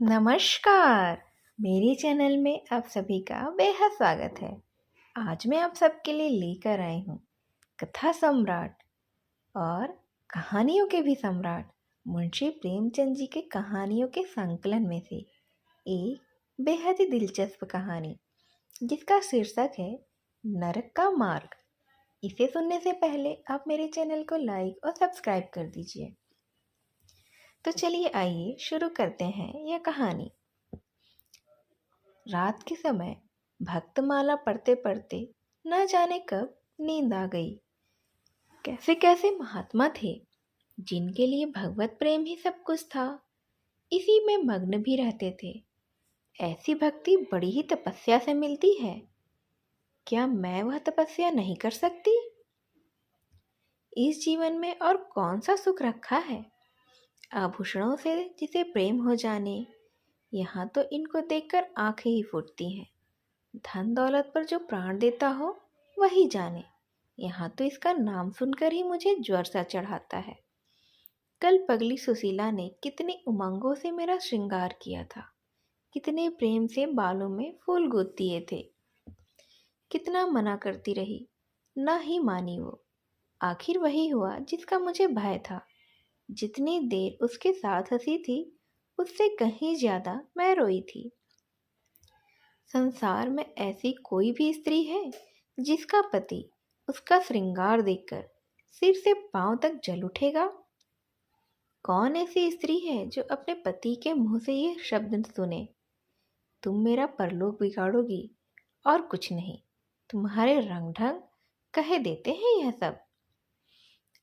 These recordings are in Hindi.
नमस्कार। मेरे चैनल में आप सभी का बेहद स्वागत है। आज मैं आप सबके लिए लेकर आई हूँ कथा सम्राट और कहानियों के भी सम्राट मुंशी प्रेमचंद जी के कहानियों के संकलन में से एक बेहद ही दिलचस्प कहानी जिसका शीर्षक है नरक का मार्ग। इसे सुनने से पहले आप मेरे चैनल को लाइक और सब्सक्राइब कर दीजिए। तो चलिए आइए शुरू करते हैं यह कहानी। रात के समय भक्तमाला पढ़ते पढ़ते न जाने कब नींद आ गई। कैसे कैसे महात्मा थे जिनके लिए भगवत प्रेम ही सब कुछ था, इसी में मग्न भी रहते थे। ऐसी भक्ति बड़ी ही तपस्या से मिलती है। क्या मैं वह तपस्या नहीं कर सकती? इस जीवन में और कौन सा सुख रखा है आभूषणों से जिसे प्रेम हो जाने। यहाँ तो इनको देखकर आंखें ही फूटती हैं। धन दौलत पर जो प्राण देता हो वही जाने। यहाँ तो इसका नाम सुनकर ही मुझे ज्वर सा चढ़ाता है। कल पगली सुशीला ने कितनी उमंगों से मेरा श्रृंगार किया था, कितने प्रेम से बालों में फूल गूंथ दिए थे। कितना मना करती रही, ना ही मानी वो। आखिर वही हुआ जिसका मुझे भय था। जितनी देर उसके साथ हंसी थी उससे कहीं ज्यादा मैं रोई थी। संसार में ऐसी कोई भी स्त्री है जिसका पति उसका श्रृंगार देखकर सिर से पांव तक जल उठेगा? कौन ऐसी स्त्री है जो अपने पति के मुंह से ये शब्द सुने, तुम मेरा परलोक बिगाड़ोगी और कुछ नहीं, तुम्हारे रंग ढंग कहे देते हैं यह सब।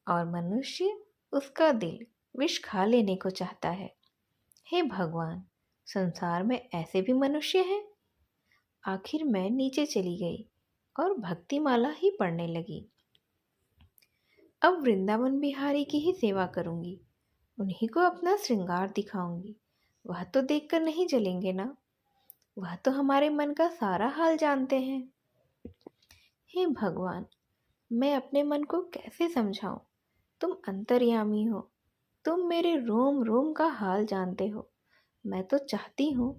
और मनुष्य उसका दिल विष खा लेने को चाहता है। हे भगवान, संसार में ऐसे भी मनुष्य हैं। आखिर मैं नीचे चली गई और भक्तिमाला ही पढ़ने लगी। अब वृंदावन बिहारी की ही सेवा करूंगी, उन्हीं को अपना श्रृंगार दिखाऊंगी। वह तो देखकर नहीं जलेंगे ना, वह तो हमारे मन का सारा हाल जानते हैं। हे भगवान, मैं अपने मन को कैसे समझाऊं? तुम अंतर्यामी हो, तुम मेरे रोम रोम का हाल जानते हो। मैं तो चाहती हूँ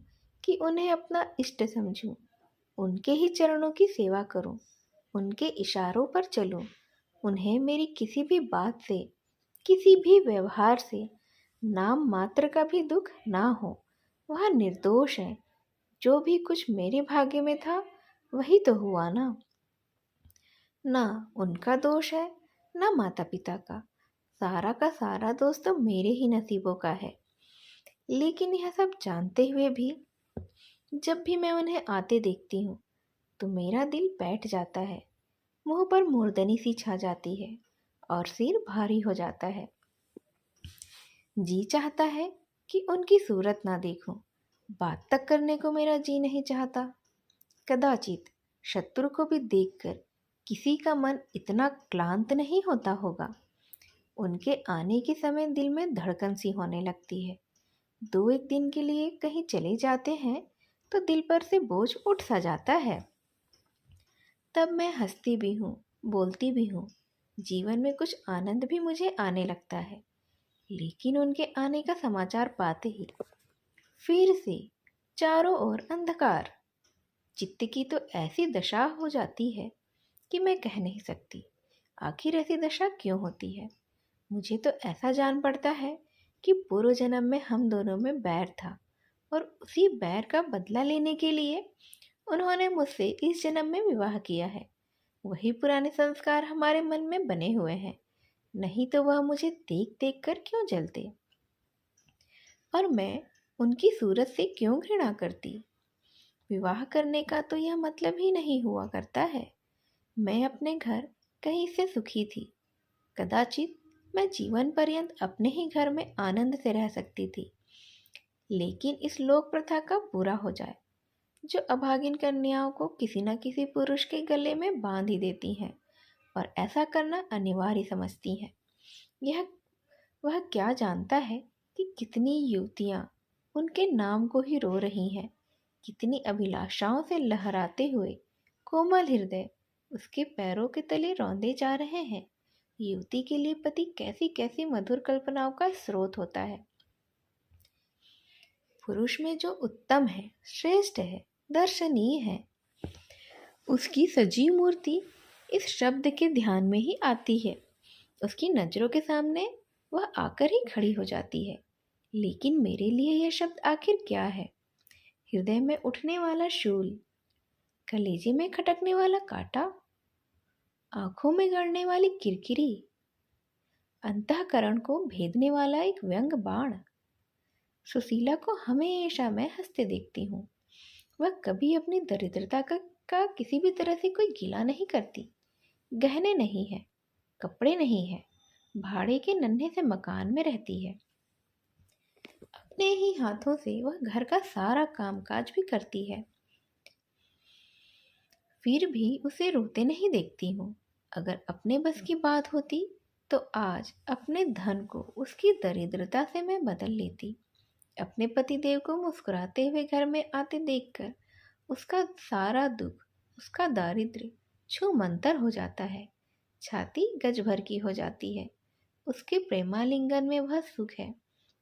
कि उन्हें अपना इष्ट समझूं, उनके ही चरणों की सेवा करूं, उनके इशारों पर चलूं। उन्हें मेरी किसी भी बात से, किसी भी व्यवहार से नाम मात्र का भी दुख ना हो। वह निर्दोष है। जो भी कुछ मेरे भाग्य में था वही तो हुआ ना। ना उनका दोष है, ना माता पिता का सारा दोष तो मेरे ही नसीबों का है। लेकिन यह सब जानते हुए भी जब भी मैं उन्हें आते देखती हूँ तो मेरा दिल बैठ जाता है। मुंह पर मूर्धनी सी छा जाती है और सिर भारी हो जाता है। जी चाहता है कि उनकी सूरत ना देखूं, बात तक करने को मेरा जी नहीं चाहता। कदाचित शत्रु को भी देखकर किसी का मन इतना क्लांत नहीं होता होगा। उनके आने के समय दिल में धड़कन सी होने लगती है। 2-1 दिन के लिए कहीं चले जाते हैं तो दिल पर से बोझ उठ सा जाता है। तब मैं हंसती भी हूँ, बोलती भी हूँ। जीवन में कुछ आनंद भी मुझे आने लगता है। लेकिन उनके आने का समाचार पाते ही फिर से चारों ओर अंधकार। चित्त की तो ऐसी दशा हो जाती है कि मैं कह नहीं सकती। आखिर ऐसी दशा क्यों होती है? मुझे तो ऐसा जान पड़ता है कि पूर्व जन्म में हम दोनों में बैर था और उसी बैर का बदला लेने के लिए उन्होंने मुझसे इस जन्म में विवाह किया है। वही पुराने संस्कार हमारे मन में बने हुए हैं, नहीं तो वह मुझे देख देख कर क्यों जलते और मैं उनकी सूरत से क्यों घृणा करती। विवाह करने का तो यह मतलब ही नहीं हुआ करता है। मैं अपने घर कहीं से सुखी थी। कदाचित मैं जीवन पर्यंत अपने ही घर में आनंद से रह सकती थी। लेकिन इस लोक प्रथा का पूरा हो जाए जो अभागिन कन्याओं को किसी न किसी पुरुष के गले में बांध ही देती हैं और ऐसा करना अनिवार्य समझती हैं। यह वह क्या जानता है कि कितनी युवतियां उनके नाम को ही रो रही हैं, कितनी अभिलाषाओं से लहराते हुए कोमल हृदय उसके पैरों के तले रौंदे जा रहे हैं। युवती के लिए पति कैसी कैसी मधुर कल्पनाओं का स्रोत होता है। पुरुष में जो उत्तम है, श्रेष्ठ है, दर्शनीय है, उसकी सजी मूर्ति इस शब्द के ध्यान में ही आती है। उसकी नज़रों के सामने वह आकर ही खड़ी हो जाती है। लेकिन मेरे लिए यह शब्द आखिर क्या है? हृदय में उठने वाला शूल, कलेजे में खटकने वाला कांटा, आंखों में गड़ने वाली किरकिरी, अंतःकरण को भेदने वाला एक व्यंग बाण। सुशीला को हमेशा मैं हंसते देखती हूँ। वह कभी अपनी दरिद्रता का किसी भी तरह से कोई गिला नहीं करती। गहने नहीं है, कपड़े नहीं है, भाड़े के नन्हे से मकान में रहती है। अपने ही हाथों से वह घर का सारा कामकाज भी करती है। फिर भी उसे रोते नहीं देखती हूँ। अगर अपने बस की बात होती तो आज अपने धन को उसकी दरिद्रता से मैं बदल लेती। अपने पतिदेव को मुस्कुराते हुए घर में आते देखकर उसका सारा दुख, उसका दारिद्र्य छूमंतर हो जाता है। छाती गज भर की हो जाती है। उसके प्रेमालिंगन में वह सुख है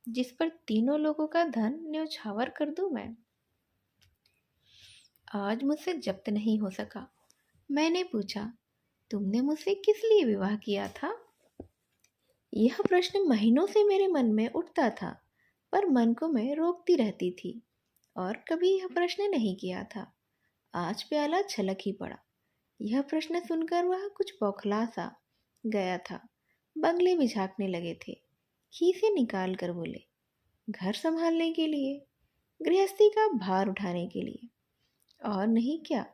जिस पर तीनों लोगों का धन न्यौछावर कर दूं मैं। आज मुझसे जब्त नहीं हो सका। मैंने पूछा, तुमने मुझसे किस लिए विवाह किया था? यह प्रश्न महीनों से मेरे मन में उठता था, पर मन को मैं रोकती रहती थी और कभी यह प्रश्न नहीं किया था। आज प्याला छलक ही पड़ा। यह प्रश्न सुनकर वह कुछ बौखला सा गया था। बंगले में झांकने लगे थे। खीसे निकाल कर बोले, घर संभालने के लिए, गृहस्थी का भार उठाने के लिए, और नहीं क्या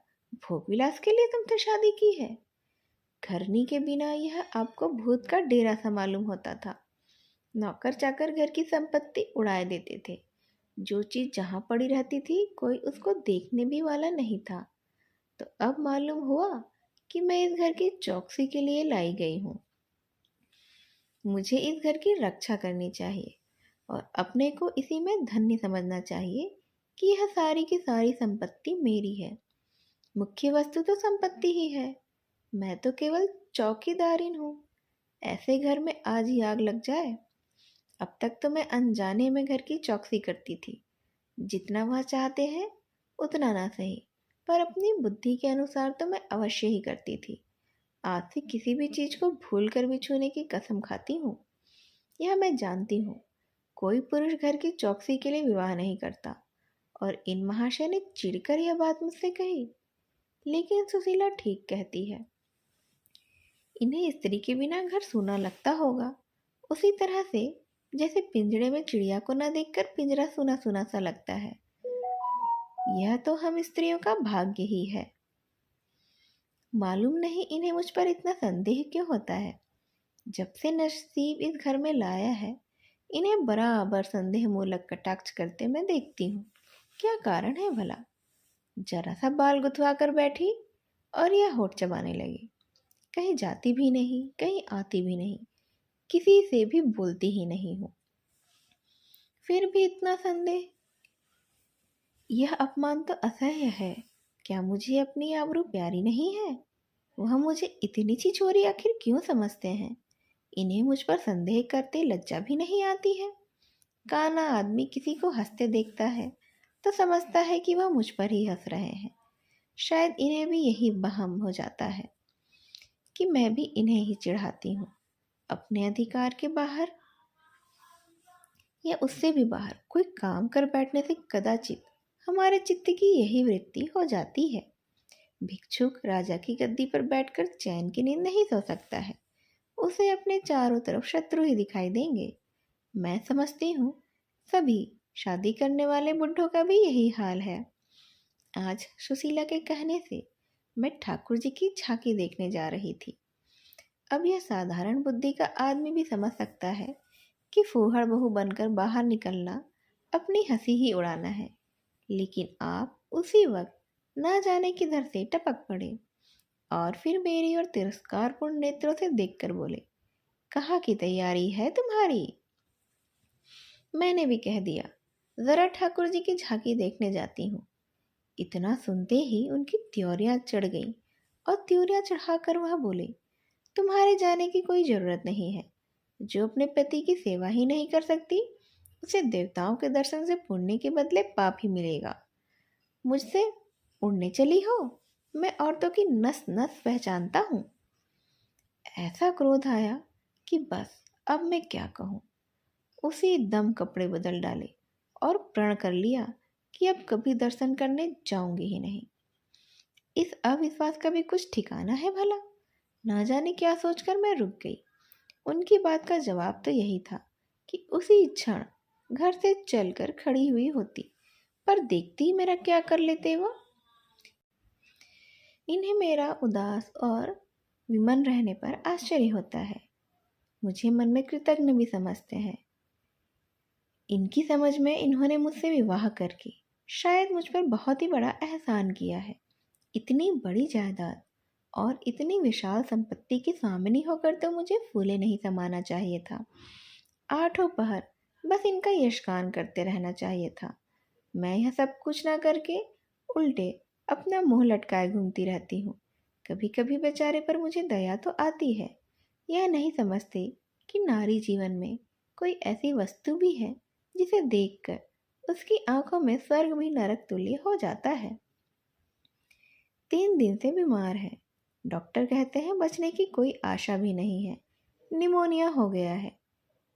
भोग विलास के लिए तुमने शादी की है? घरनी के बिना यह आपको भूत का डेरा सा मालूम होता था। नौकर चाकर घर की संपत्ति उड़ाए देते थे। जो चीज़ जहाँ पड़ी रहती थी कोई उसको देखने भी वाला नहीं था। तो अब मालूम हुआ कि मैं इस घर की चौकसी के लिए लाई गई हूँ। मुझे इस घर की रक्षा करनी चाहिए और अपने को इसी में धन्य समझना चाहिए कि यह सारी की सारी संपत्ति मेरी है। मुख्य वस्तु तो संपत्ति ही है, मैं तो केवल चौकीदारिन हूँ। ऐसे घर में आज ही आग लग जाए। अब तक तो मैं अनजाने में घर की चौकसी करती थी। जितना वह चाहते हैं उतना ना सही, पर अपनी बुद्धि के अनुसार तो मैं अवश्य ही करती थी। आज से किसी भी चीज़ को भूल कर भी छूने की कसम खाती हूँ। यह मैं जानती हूँ, कोई पुरुष घर की चौकसी के लिए विवाह नहीं करता। और इन महाशय ने चिढ़कर यह बात मुझसे कही। लेकिन सुशीला ठीक कहती है। इन्हें स्त्री के बिना घर सूना लगता होगा, उसी तरह से जैसे पिंजड़े में चिड़िया को न देखकर पिंजरा सूना सूना सा लगता है। यह तो हम स्त्रियों का भाग्य ही है। मालूम नहीं इन्हें मुझ पर इतना संदेह क्यों होता है। जब से नसीब इस घर में लाया है, इन्हें बराबर संदेह मूलक कटाक्ष करते मैं देखती हूँ। क्या कारण है भला? जरा सा बाल गुथवा कर बैठी और यह होठ चबाने लगी। कहीं जाती भी नहीं, कहीं आती भी नहीं, किसी से भी बोलती ही नहीं हूँ। फिर भी इतना संदेह। यह अपमान तो असह्य है। क्या मुझे अपनी आबरू प्यारी नहीं है? वह मुझे इतनी सी छोरी आखिर क्यों समझते हैं? इन्हें मुझ पर संदेह करते लज्जा भी नहीं आती है। काना आदमी किसी को हंसते देखता है तो समझता है कि वह मुझ पर ही हंस रहे हैं। शायद इन्हें भी यही वहम हो जाता है कि मैं भी इन्हें ही चिढ़ाती हूँ। अपने अधिकार के बाहर या उससे भी बाहर कोई काम कर बैठने से कदाचित हमारे चित्त की यही वृत्ति हो जाती है। भिक्षुक राजा की गद्दी पर बैठकर चैन की नींद नहीं सो सकता है। उसे अपने चारों तरफ शत्रु ही दिखाई देंगे। मैं समझती हूँ सभी शादी करने वाले बुढ़ों का भी यही हाल है। आज सुशीला के कहने से मैं ठाकुर जी की झांकी देखने जा रही थी। अब यह साधारण बुद्धि का आदमी भी समझ सकता है कि फूहड़ बहू बनकर बाहर निकलना अपनी हंसी ही उड़ाना है। लेकिन आप उसी वक्त ना जाने किधर से टपक पड़े और फिर मेरी और तिरस्कारपूर्ण नेत्रों से देखकर बोले, कहाँ की तैयारी है तुम्हारी? मैंने भी कह दिया, जरा ठाकुर जी की झांकी देखने जाती हूँ। इतना सुनते ही उनकी त्योरियां चढ़ गईं और त्योरियां चढ़ाकर वह बोले, तुम्हारे जाने की कोई ज़रूरत नहीं है। जो अपने पति की सेवा ही नहीं कर सकती उसे देवताओं के दर्शन से पुण्य के बदले पाप ही मिलेगा। मुझसे उड़ने चली हो? मैं औरतों की नस नस पहचानता हूँ। ऐसा क्रोध आया कि बस अब मैं क्या कहूँ। उसी दम कपड़े बदल डाले और प्रण कर लिया कि अब कभी दर्शन करने जाऊंगी ही नहीं। इस अविश्वास का भी कुछ ठिकाना है भला? ना जाने क्या सोचकर मैं रुक गई। उनकी बात का जवाब तो यही था कि उसी क्षण घर से चलकर खड़ी हुई होती, पर देखती मेरा क्या कर लेते वो। इन्हें मेरा उदास और विमन रहने पर आश्चर्य होता है। मुझे मन में कृतज्ञ भी समझते हैं। इनकी समझ में इन्होंने मुझसे विवाह करके शायद मुझ पर बहुत ही बड़ा एहसान किया है। इतनी बड़ी जायदाद और इतनी विशाल संपत्ति की स्वामिनी होकर तो मुझे फूले नहीं समाना चाहिए था। आठों पहर बस इनका यशगान करते रहना चाहिए था। मैं यह सब कुछ ना करके उल्टे अपना मुंह लटकाए घूमती रहती हूँ। कभी कभी बेचारे पर मुझे दया तो आती है। यह नहीं समझते कि नारी जीवन में कोई ऐसी वस्तु भी है जिसे देखकर उसकी आंखों में स्वर्ग भी नरक तुल्य हो जाता है। 3 दिन से बीमार है। डॉक्टर कहते हैं बचने की कोई आशा भी नहीं है। निमोनिया हो गया है।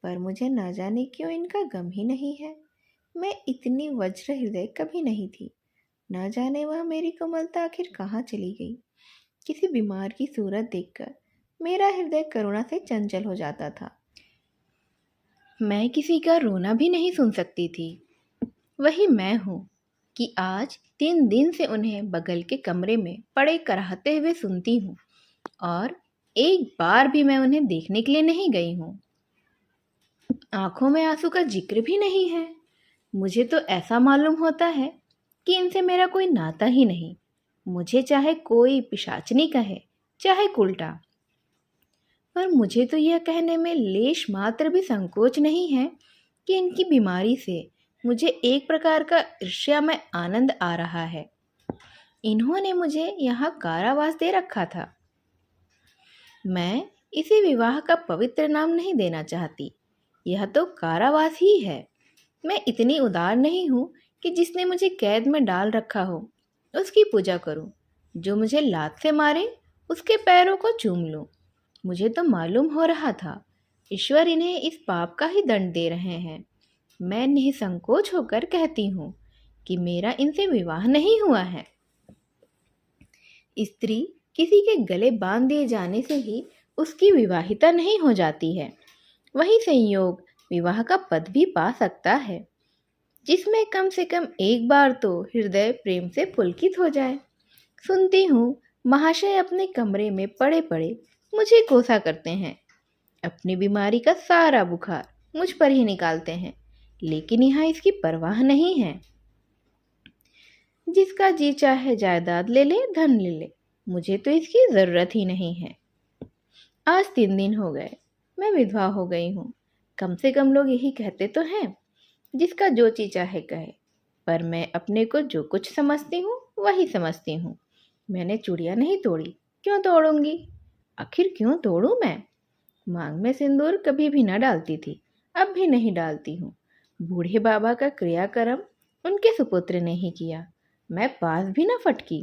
पर मुझे ना जाने क्यों इनका गम ही नहीं है। मैं इतनी वज्र हृदय कभी नहीं थी। ना जाने वह मेरी कोमलता आखिर कहाँ चली गई। किसी बीमार की सूरत देखकर मेरा हृदय करुणा से चंचल हो जाता था। मैं किसी का रोना भी नहीं सुन सकती थी। वही मैं हूँ कि आज 3 दिन से उन्हें बगल के कमरे में पड़े कराहते हुए सुनती हूँ और एक बार भी मैं उन्हें देखने के लिए नहीं गई हूँ। आंखों में आंसू का जिक्र भी नहीं है। मुझे तो ऐसा मालूम होता है कि इनसे मेरा कोई नाता ही नहीं। मुझे चाहे कोई पिशाचनी कहे, चाहे उल्टा, पर मुझे तो यह कहने में लेश मात्र भी संकोच नहीं है कि इनकी बीमारी से मुझे एक प्रकार का ईर्ष्यामय आनंद आ रहा है। इन्होंने मुझे यहाँ कारावास दे रखा था। मैं इसे विवाह का पवित्र नाम नहीं देना चाहती। यह तो कारावास ही है। मैं इतनी उदार नहीं हूँ कि जिसने मुझे कैद में डाल रखा हो उसकी पूजा करूँ। जो मुझे लात से मारे उसके पैरों को चूम लूँ। मुझे तो मालूम हो रहा था ईश्वर इन्हें इस पाप का ही दंड दे रहे हैं। मैं निसंकोच होकर कहती हूँ कि मेरा इनसे विवाह नहीं हुआ है। स्त्री किसी के गले बांध दिए जाने से ही उसकी विवाहिता नहीं हो जाती है। वही संयोग विवाह का पद भी पा सकता है, जिसमें कम से कम एक बार तो हृदय प्रेम से पुलकित हो जाए। सुनती हूँ महाशय अपने कमरे में पड़े पड़े मुझे कोसा करते हैं। अपनी बीमारी का सारा बुखार मुझ पर ही निकालते हैं, लेकिन यहाँ इसकी परवाह नहीं है। जिसका जी चाहे जायदाद ले ले, धन ले ले, मुझे तो इसकी ज़रूरत ही नहीं है। आज 3 दिन हो गए मैं विधवा हो गई हूँ। कम से कम लोग यही कहते तो हैं, जिसका जो जी चाहे कहे। पर मैं अपने को जो कुछ समझती हूँ वही समझती हूँ। मैंने चूड़ियाँ नहीं तोड़ी, क्यों तोड़ूंगी? आखिर क्यों तोड़ूं मैं? मांग में सिंदूर कभी भी न डालती थी, अब भी नहीं डालती हूँ। बूढ़े बाबा का क्रियाक्रम उनके सुपुत्र ने ही किया, मैं पास भी न फटकी।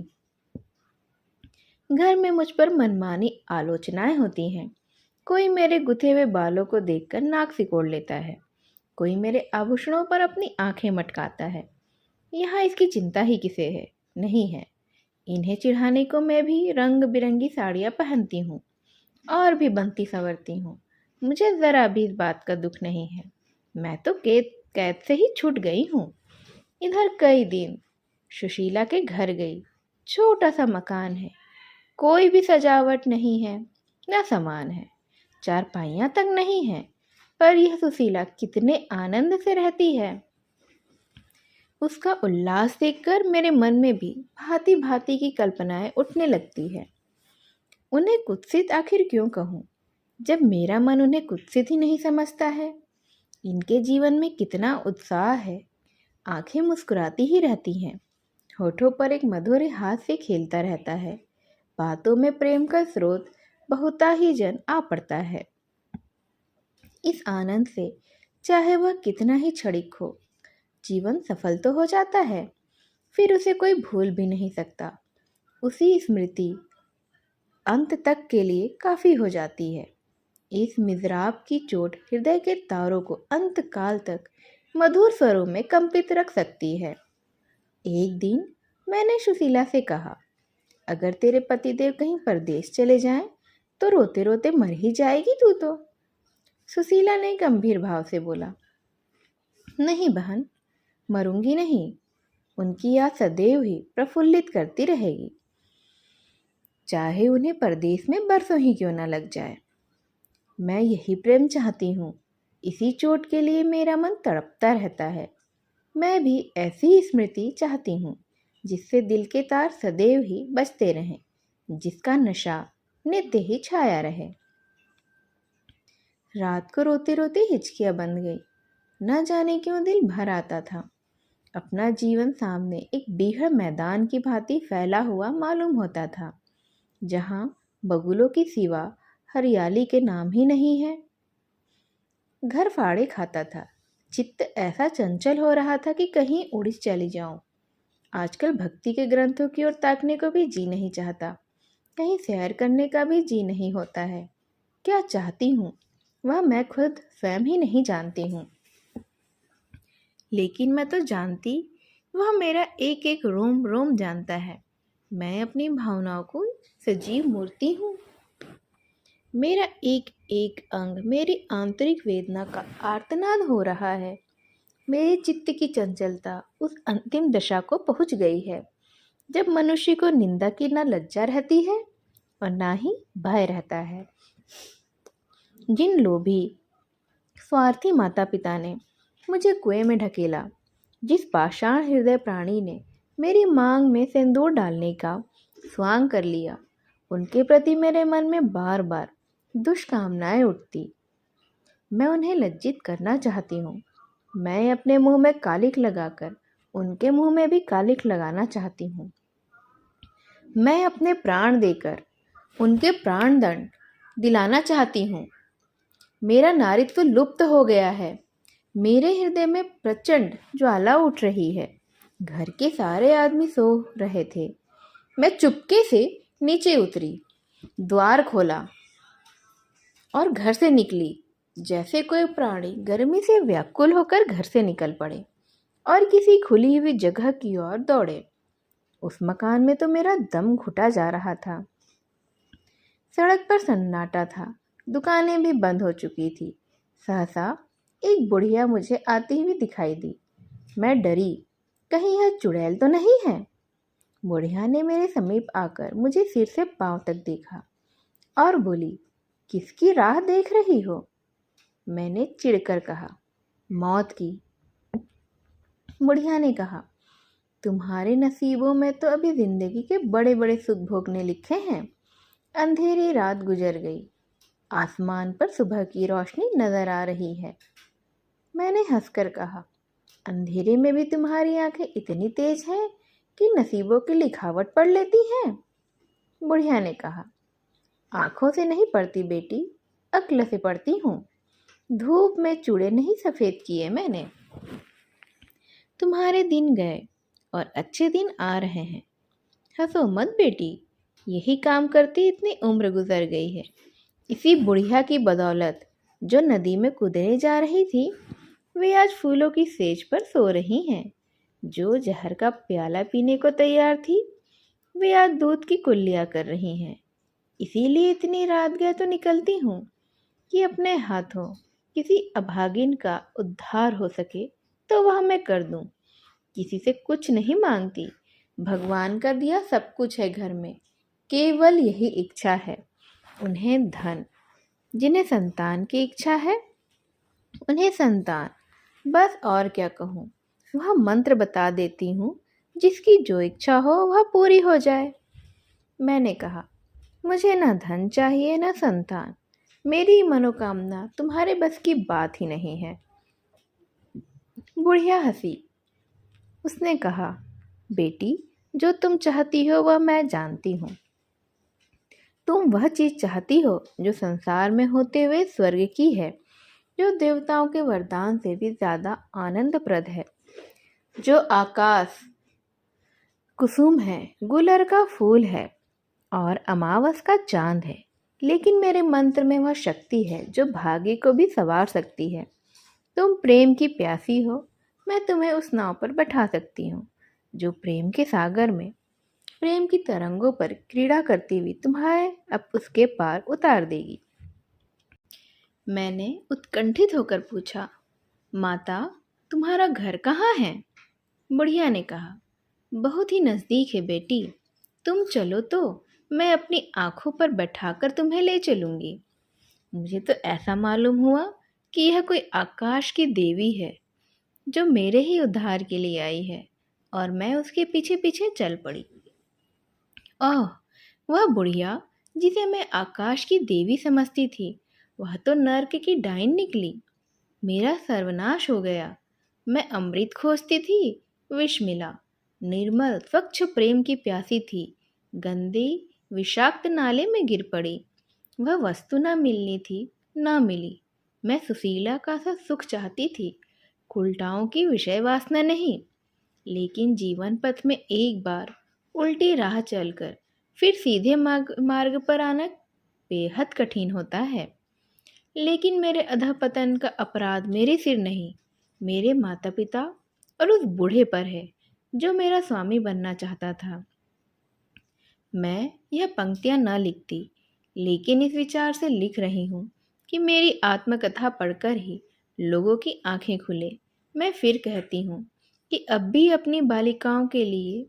घर में मुझ पर मनमानी आलोचनाएं होती हैं। कोई मेरे गुथे हुए बालों को देखकर नाक सिकोड़ लेता है, कोई मेरे आभूषणों पर अपनी आंखें मटकाता है। यहाँ इसकी चिंता ही किसे है? नहीं है। इन्हें चिढ़ाने को मैं भी रंग बिरंगी साड़ियाँ पहनती हूँ और भी बनती संवरती हूँ। मुझे ज़रा भी इस बात का दुख नहीं है। मैं तो कैद से ही छूट गई हूँ। इधर कई दिन सुशीला के घर गई। छोटा सा मकान है, कोई भी सजावट नहीं है, न सामान है, चारपाइयाँ तक नहीं है, पर यह सुशीला कितने आनंद से रहती है। उसका उल्लास देखकर मेरे मन में भी भांति भांति की कल्पनाएं उठने लगती है। उन्हें कुत्सित आखिर क्यों कहूँ, जब मेरा मन उन्हें कुत्सित ही नहीं समझता है। इनके जीवन में कितना उत्साह है। आंखें मुस्कुराती ही रहती हैं, होठों पर एक मधुर हास्य खेलता रहता है। बातों में प्रेम का स्रोत बहुता ही जन आ पड़ता है। इस आनंद से चाहे वह कितना ही क्षणिक हो। जीवन सफल तो हो जाता है, फिर उसे कोई भूल भी नहीं सकता। उसी स्मृति अंत तक के लिए काफ़ी हो जाती है। इस मिज़राब की चोट हृदय के तारों को अंत काल तक मधुर स्वरों में कंपित रख सकती है। एक दिन मैंने सुशीला से कहा, अगर तेरे पतिदेव कहीं परदेश चले जाएं, तो रोते रोते मर ही जाएगी तू तो। सुशीला ने गंभीर भाव से बोला, नहीं बहन, मरूंगी नहीं। उनकी याद सदैव ही प्रफुल्लित करती रहेगी, चाहे उन्हें परदेश में बरसों ही क्यों न लग जाए। मैं यही प्रेम चाहती हूँ। इसी चोट के लिए मेरा मन तड़पता रहता है। मैं भी ऐसी ही स्मृति चाहती हूँ, जिससे दिल के तार सदैव ही बजते रहें, जिसका नशा नित्य ही छाया रहे। रात को रोते रोते हिचकियाँ बंध गई। न जाने क्यों दिल भर आता था। अपना जीवन सामने एक बीहड़ मैदान की भांति फैला हुआ मालूम होता था, जहाँ बगुलों की सिवा हरियाली के नाम ही नहीं है। घर फाड़े खाता था। चित्त ऐसा चंचल हो रहा था कि कहीं उड़ चली जाऊं। आजकल भक्ति के ग्रंथों की ओर ताकने को भी जी नहीं चाहता। कहीं सैर करने का भी जी नहीं होता है। क्या चाहती हूँ वह मैं खुद स्वयं ही नहीं जानती हूँ। लेकिन मैं तो जानती, वह मेरा एक एक रोम रोम जानता है। मैं अपनी भावनाओं को सजीव मूर्ति हूँ। मेरा एक एक अंग मेरी आंतरिक वेदना का आर्तनाद हो रहा है। मेरे चित्त की चंचलता उस अंतिम दशा को पहुंच गई है, जब मनुष्य को निंदा की न लज्जा रहती है और ना ही भय रहता है। जिन लोभी स्वार्थी माता पिता ने मुझे कुएं में ढकेला, जिस पाषाण हृदय प्राणी ने मेरी मांग में सिंदूर डालने का स्वांग कर लिया, उनके प्रति मेरे मन में बार बार दुष्कामनाएं उठती। मैं उन्हें लज्जित करना चाहती हूँ। मैं अपने मुंह में कालिख लगाकर उनके मुंह में भी कालिख लगाना चाहती हूँ। मैं अपने प्राण देकर उनके प्राण दंड दिलाना चाहती हूँ। मेरा नारीत्व लुप्त हो गया है। मेरे हृदय में प्रचंड ज्वाला उठ रही है। घर के सारे आदमी सो रहे थे। मैं चुपके से नीचे उतरी, द्वार खोला और घर से निकली। जैसे कोई प्राणी गर्मी से व्याकुल होकर घर से निकल पड़े और किसी खुली हुई जगह की ओर दौड़े। उस मकान में तो मेरा दम घुटा जा रहा था। सड़क पर सन्नाटा था। दुकानें भी बंद हो चुकी थी। सहसा एक बुढ़िया मुझे आती हुई दिखाई दी। मैं डरी, कहीं यह चुड़ैल तो नहीं है। बुढ़िया ने मेरे समीप आकर मुझे सिर से पांव तक देखा और बोली, किसकी राह देख रही हो? मैंने चिढ़कर कहा, मौत की। बुढ़िया ने कहा, तुम्हारे नसीबों में तो अभी जिंदगी के बड़े बड़े सुख भोगने लिखे हैं। अंधेरी रात गुजर गई। आसमान पर सुबह की रोशनी नजर आ रही है। मैंने हंसकर कहा, अंधेरे में भी तुम्हारी आंखें इतनी तेज हैं कि नसीबों की लिखावट पढ़ लेती हैं। बुढ़िया ने कहा, आंखों से नहीं पढ़ती बेटी, अक्ल से पढ़ती हूँ। धूप में चूड़े नहीं सफ़ेद किए मैंने। तुम्हारे दिन गए और अच्छे दिन आ रहे हैं। हंसो मत बेटी, यही काम करती इतनी उम्र गुजर गई है। इसी बुढ़िया की बदौलत जो नदी में कूदने जा रही थी, वे आज फूलों की सेज पर सो रही हैं। जो जहर का प्याला पीने को तैयार थी, वे आज दूध की कुल्लियाँ कर रही हैं। इसीलिए इतनी रात गए तो निकलती हूँ कि अपने हाथों किसी अभागिन का उद्धार हो सके तो वह मैं कर दूँ। किसी से कुछ नहीं मांगती। भगवान का दिया सब कुछ है घर में। केवल यही इच्छा है, उन्हें धन। जिन्हें संतान की इच्छा है, उन्हें संतान। बस और क्या कहूँ। वह मंत्र बता देती हूँ, जिसकी जो इच्छा हो वह पूरी हो जाए। मैंने कहा, मुझे ना धन चाहिए ना संतान। मेरी मनोकामना तुम्हारे बस की बात ही नहीं है। बुढ़िया हंसी। उसने कहा, बेटी, जो तुम चाहती हो वह मैं जानती हूँ। तुम वह चीज़ चाहती हो जो संसार में होते हुए स्वर्ग की है। जो देवताओं के वरदान से भी ज़्यादा आनंदप्रद है, जो आकाश कुसुम है, गुलर का फूल है और अमावस का चांद है। लेकिन मेरे मंत्र में वह शक्ति है जो भाग्य को भी संवार सकती है। तुम प्रेम की प्यासी हो, मैं तुम्हें उस नाव पर बैठा सकती हूँ जो प्रेम के सागर में प्रेम की तरंगों पर क्रीड़ा करती हुई तुम्हारे अब उसके पार उतार देगी। मैंने उत्कंठित होकर पूछा, माता, तुम्हारा घर कहाँ है? बुढ़िया ने कहा, बहुत ही नज़दीक है बेटी, तुम चलो तो मैं अपनी आंखों पर बैठाकर तुम्हें ले चलूँगी। मुझे तो ऐसा मालूम हुआ कि यह कोई आकाश की देवी है जो मेरे ही उद्धार के लिए आई है, और मैं उसके पीछे पीछे चल पड़ी। ओह, वह बुढ़िया जिसे मैं आकाश की देवी समझती थी, वह तो नर्क की डाइन निकली। मेरा सर्वनाश हो गया। मैं अमृत खोजती थी, विष मिला। निर्मल स्वच्छ प्रेम की प्यासी थी, गंदे विषाक्त नाले में गिर पड़ी। वह वस्तु न मिलनी थी, न मिली। मैं सुशीला का सा सुख चाहती थी, उल्टाओं की विषय वासना नहीं। लेकिन जीवन पथ में एक बार उल्टी राह चलकर फिर सीधे मार्ग पर आना बेहद कठिन होता है। लेकिन मेरे अधःपतन का अपराध मेरे सिर नहीं, मेरे माता पिता और उस बूढ़े पर है जो मेरा स्वामी बनना चाहता था। मैं यह पंक्तियां न लिखती, लेकिन इस विचार से लिख रही हूँ कि मेरी आत्मकथा पढ़कर ही लोगों की आंखें खुले। मैं फिर कहती हूँ कि अब भी अपनी बालिकाओं के लिए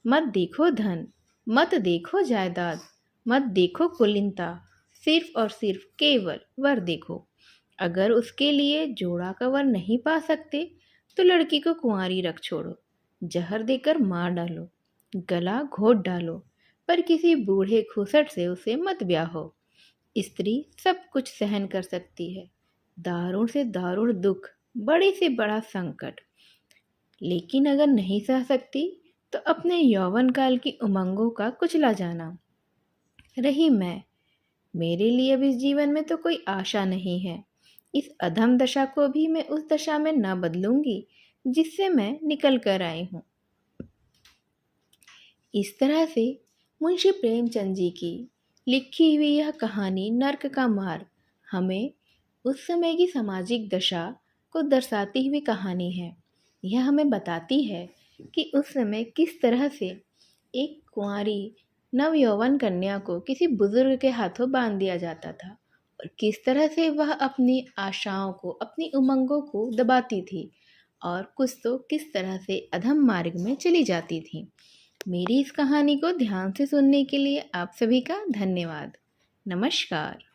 मत देखो धन, मत देखो जायदाद, मत देखो कुलीनता, सिर्फ और सिर्फ केवल वर देखो। अगर उसके लिए जोड़ा का वर नहीं पा सकते तो लड़की को कुंवारी रख छोड़ो, जहर देकर मार डालो, गला घोट डालो, पर किसी बूढ़े खुसट से उसे मत ब्याहो। स्त्री सब कुछ सहन कर सकती है, दारुण से दारुण दुख, बड़े से बड़ा संकट। लेकिन अगर नहीं सह सकती तो अपने यौवन काल की उमंगों का कुचला जाना। रही मैं, मेरे लिए अब इस जीवन में तो कोई आशा नहीं है। इस अधम दशा को भी मैं उस दशा में न बदलूंगी जिससे मैं निकल कर आई हूँ। इस तरह से मुंशी प्रेमचंद जी की लिखी हुई यह कहानी नर्क का मार्ग हमें उस समय की सामाजिक दशा को दर्शाती हुई कहानी है। यह हमें बताती है कि उस समय किस तरह से एक कुंवारी नवयौवन कन्या को किसी बुजुर्ग के हाथों बांध दिया जाता था और किस तरह से वह अपनी आशाओं को, अपनी उमंगों को दबाती थी और कुछ तो किस तरह से अधम मार्ग में चली जाती थी। मेरी इस कहानी को ध्यान से सुनने के लिए आप सभी का धन्यवाद। नमस्कार।